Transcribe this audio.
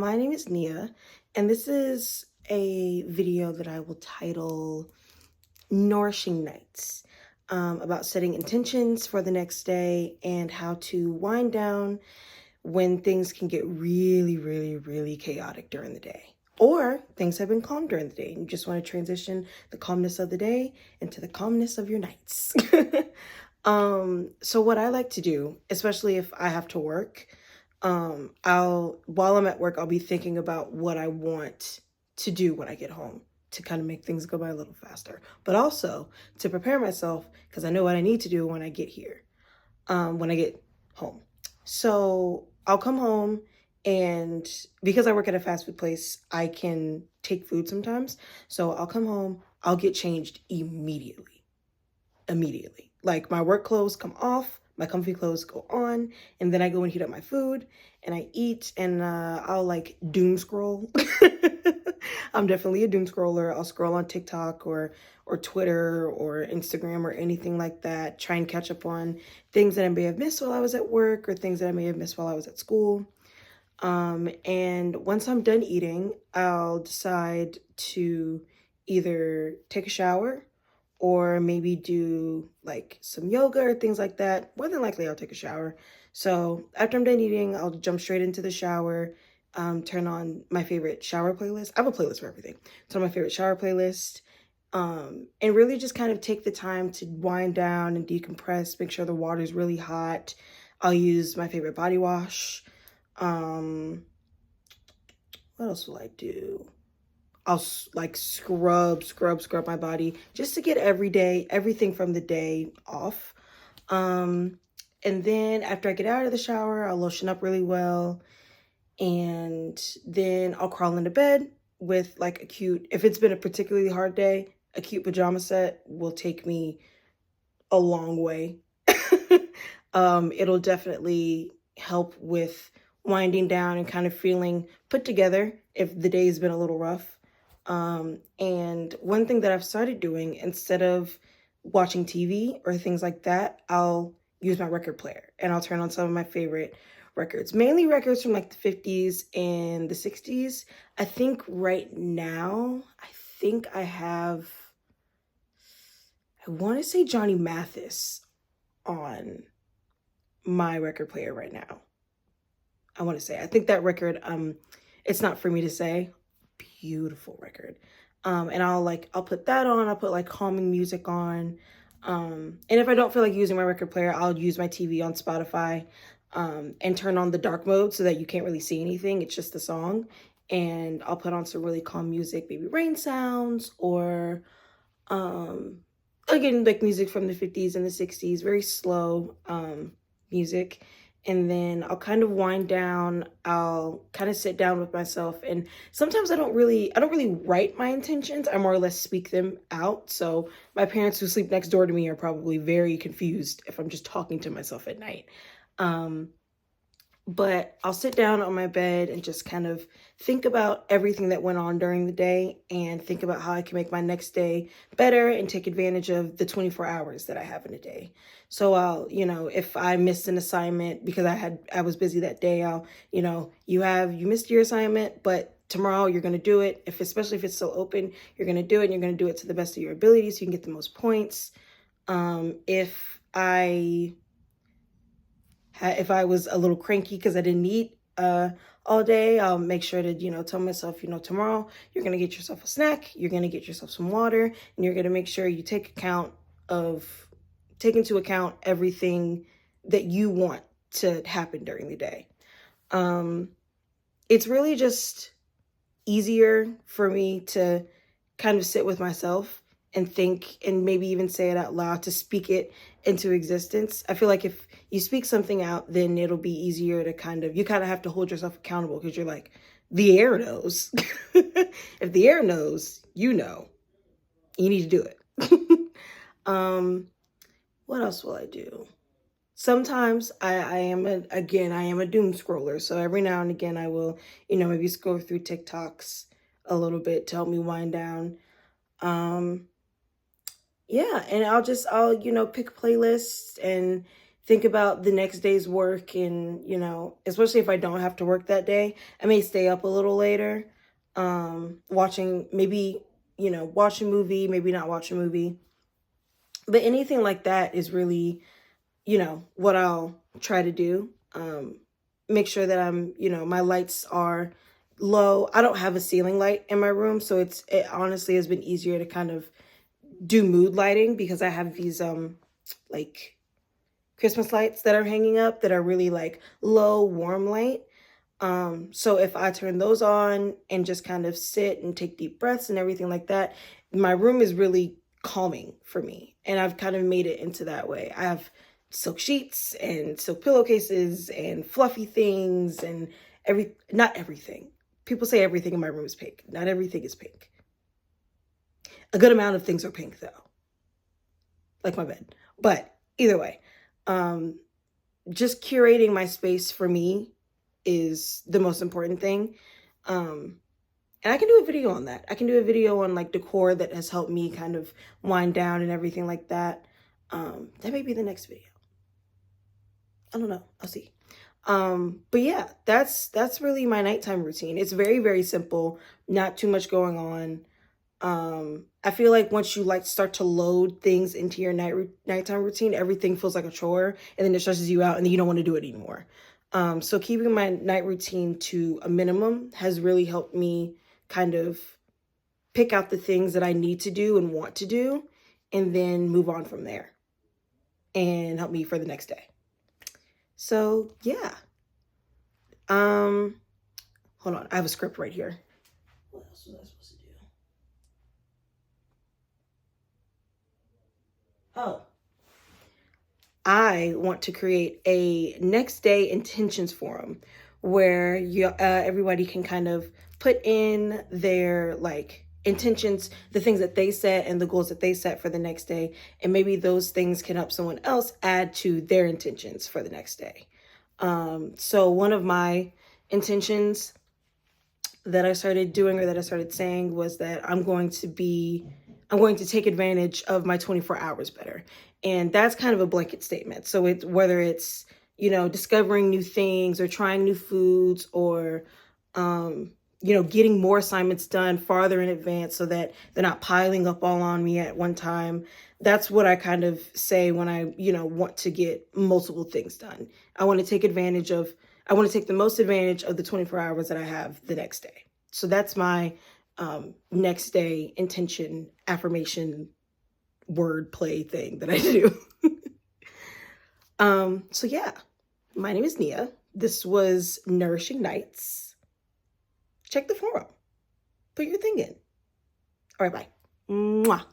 My name is Nia, and this is a video that I will title Nourishing Nights, about setting intentions for the next day and how to wind down when things can get really, really, really chaotic during the day. Or things have been calm during the day and you just want to transition the calmness of the day into the calmness of your nights. So what I like to do, especially if I have to work, while I'm at work, I'll be thinking about what I want to do when I get home to kind of make things go by a little faster, but also to prepare myself because I know what I need to do when I get here, when I get home. So I'll come home, and because I work at a fast food place, I can take food sometimes. So I'll come home, I'll get changed immediately. Like my work clothes come off, my comfy clothes go on, and then I go and heat up my food and I eat, and I'll like doom scroll. I'm definitely a doom scroller. I'll scroll on TikTok or Twitter or Instagram or anything like that, try and catch up on things that I may have missed while I was at work or things that I may have missed while I was at school. And once I'm done eating, I'll decide to either take a shower or maybe do like some yoga or things like that. More than likely, I'll take a shower. So after I'm done eating, I'll jump straight into the shower, turn on my favorite shower playlist. I have a playlist for everything. Turn on my favorite shower playlist, and really just kind of take the time to wind down and decompress, make sure the water's really hot. I'll use my favorite body wash. What else will I do? I'll like scrub my body just to get everything from the day off. And then after I get out of the shower, I'll lotion up really well. And then I'll crawl into bed with like if it's been a particularly hard day, a cute pajama set will take me a long way. It'll definitely help with winding down and kind of feeling put together if the day's been a little rough. And one thing that I've started doing, instead of watching TV or things like that, I'll use my record player and I'll turn on some of my favorite records, mainly records from like the 50s and the 60s. I think right now, I want to say Johnny Mathis on my record player right now. I think that record, It's Not For Me to Say, beautiful record. And I'll put that on, I'll put like calming music on. And if I don't feel like using my record player, I'll use my TV on Spotify, and turn on the dark mode so that you can't really see anything. It's just the song. And I'll put on some really calm music, maybe rain sounds or, again, like music from the 50s and the 60s, very slow, music. And then I'll kind of wind down. I'll kind of sit down with myself. And sometimes I don't really write my intentions. I more or less speak them out. So my parents who sleep next door to me are probably very confused if I'm just talking to myself at night. But I'll sit down on my bed and just kind of think about everything that went on during the day and think about how I can make my next day better and take advantage of the 24 hours that I have in a day. So I'll, if I missed an assignment because I was busy that day, you missed your assignment, but tomorrow you're going to do it. Especially if it's still open, you're going to do it, and you're going to do it to the best of your ability so you can get the most points. If I was a little cranky because I didn't eat all day, I'll make sure to, tell myself, tomorrow you're going to get yourself a snack, you're going to get yourself some water, and you're going to make sure you take into account everything that you want to happen during the day. It's really just easier for me to kind of sit with myself and think and maybe even say it out loud, to speak it into existence. I feel like if you speak something out, then it'll be easier to you kind of have to hold yourself accountable because you're like, the air knows. If the air knows, you need to do it. What else will I do? Sometimes I am a doom scroller. So every now and again I will, maybe scroll through TikToks a little bit to help me wind down. Yeah, and I'll pick playlists and think about the next day's work, and, you know, especially if I don't have to work that day, I may stay up a little later, watching, maybe, you know, watch a movie, maybe not watch a movie. But anything like that is really, you know, what I'll try to do. Make sure that you know, my lights are low. I don't have a ceiling light in my room, so it honestly has been easier to kind of do mood lighting, because I have these like Christmas lights that are hanging up that are really like low warm light. So if I turn those on and just kind of sit and take deep breaths and everything like that, my room is really calming for me. And I've kind of made it into that way. I have silk sheets and silk pillowcases and fluffy things and not everything. People say everything in my room is pink. Not everything is pink. A good amount of things are pink though, like my bed. But either way, just curating my space for me is the most important thing. And I can do a video on that. I can do a video on like decor that has helped me kind of wind down and everything like that. That may be the next video. I don't know. I'll see. But yeah, that's really my nighttime routine. It's very, very simple. Not too much going on. I feel like once you like start to load things into your nighttime routine, everything feels like a chore, and then it stresses you out, and then you don't want to do it anymore. So keeping my night routine to a minimum has really helped me kind of pick out the things that I need to do and want to do, and then move on from there, and help me for the next day. So yeah. Hold on, I have a script right here. What else was I supposed to do? Oh, I want to create a next day intentions forum where everybody can kind of put in their like intentions, the things that they set and the goals that they set for the next day. And maybe those things can help someone else add to their intentions for the next day. So one of my intentions that I started doing, or that I started saying, was that I'm going to take advantage of my 24 hours better. And that's kind of a blanket statement. So it's whether it's, you know, discovering new things or trying new foods, or, you know, getting more assignments done farther in advance so that they're not piling up all on me at one time. That's what I kind of say when I, you know, want to get multiple things done. I want to take the most advantage of the 24 hours that I have the next day. So that's my next day intention, affirmation, word play thing that I do. So yeah, my name is Nia. This was Nourishing Nights. Check the forum. Put your thing in. All right, bye. Mwah.